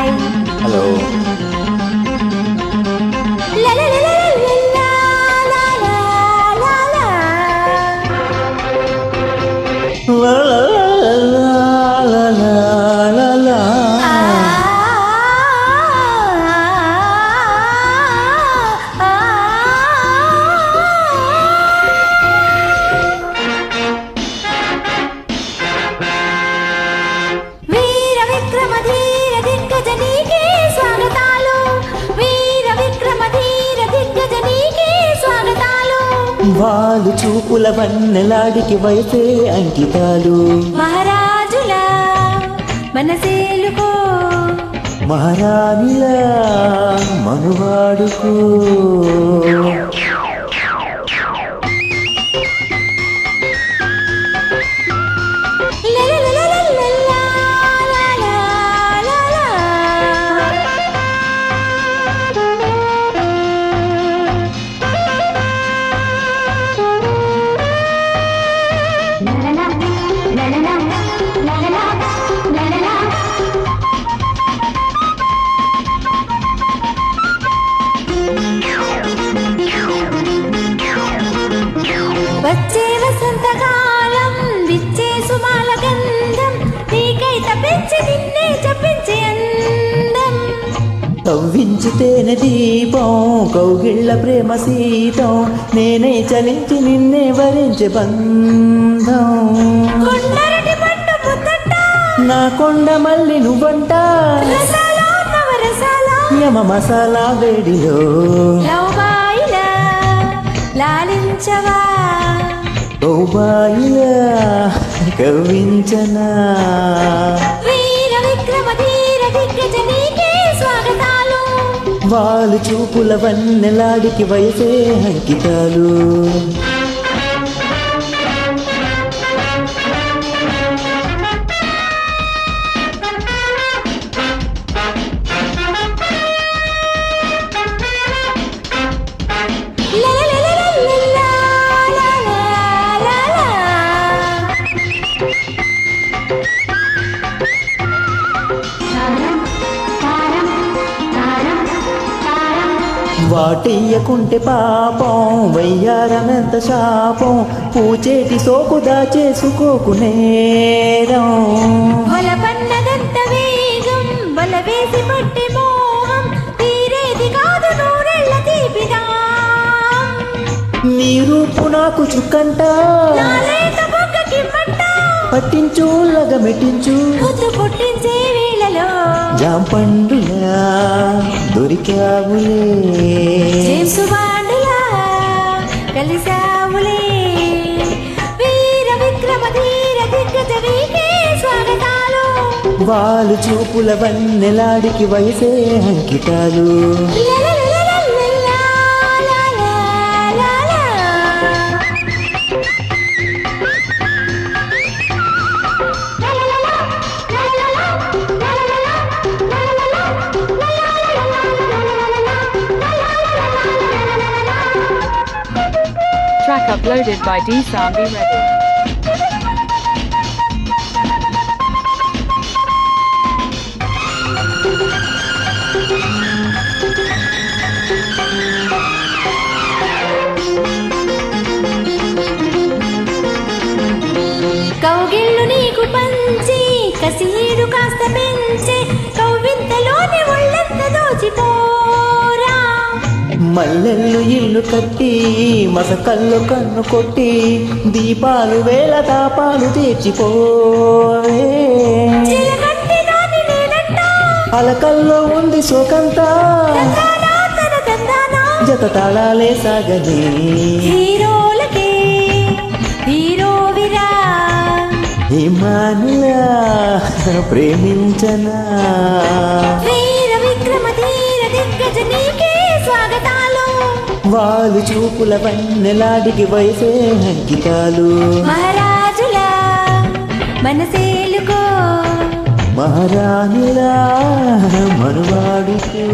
Hi. Hello. వాళ్ళు చూపుల వన్నెలాడికి వయసే అంకితాలు. మహారాజుల మనసేలుకో, మహారాణిలా మనువాడుకో. వచ్చే వసంతకాలం విచ్చే సుమాల గంధం, నీకై తప్పించి నిన్నే చప్పించే అందం. తవ్వించితేనే దీపం కౌగిళ్ళ ప్రేమ సీతం, నేనే చలించి నిన్నే వరించే బంధం. కొండరటి పట్టు పుత్తట, నా కొండ మల్లి నువ్వంట, రసాలా నవరసాలా యమ మసాలా వేడిలో లవ్బాయిలా లాలించవా, కౌబాయిలా కవ్వించనా. వీర విక్రమ ధీర దిగ్గజ నీకే స్వాగతాలు. వాళ్ళు చూపుల వన్నెలాడికి వయసే అంకితాలు. వాటియ్యకుంటే పాపం వయ్యారమెంత శాపం, పూచేటి సోకు దాచేసుకోకు నేరం. వలపన్నదంత వేగం వల వేసి పట్టి మోహం, తీరేది కాదు నూరెళ్ళ తీపిదా. నీ రూపు నాకు చుక్కంట, నాలేత బొగ్గకి మంట, పట్టించు లగమెట్టించు ముద్దు పుట్టించే వేళలో జాంపండులా దొరికావులే, జేమ్సు బాండులా కలిసావులే. వీర విక్రమ ధీర దిగ్గజ నీకే స్వాగతాలు. వాళ్ళు చూపుల వన్నెలాడికి వయసే అంకితాలు. Track uploaded by D-Sambi Ready. కౌగిళ్ళు నీకు పంచి కసీడు కాస్త పెంచే, కవ్వింతలోని ఒళ్ళంత దోచిపోరా. మల్లెల్లు ఇల్లు కట్టి మసకల్లో కన్ను కొట్టి, దీపాలు వేళ తాపాలు తీర్చిపోవే. చిలకట్టి దాని నేనంట, అలకల్లో ఉంది శోకంతా, తందానా తన తందానా జత తాళాలే సాగని. హీరోలకే హీరోవిరా, హిమానిలా ప్రేమించనా. వీర విక్రమ ధీర దిగ్గజ నీకే స్వాగతాలు. వాళ్ళు చూపుల వన్నెలాడికి వయసే అంకితాలు. మహారాజుల మనసేలుకో, మహారాణిలా మనువాడుకో.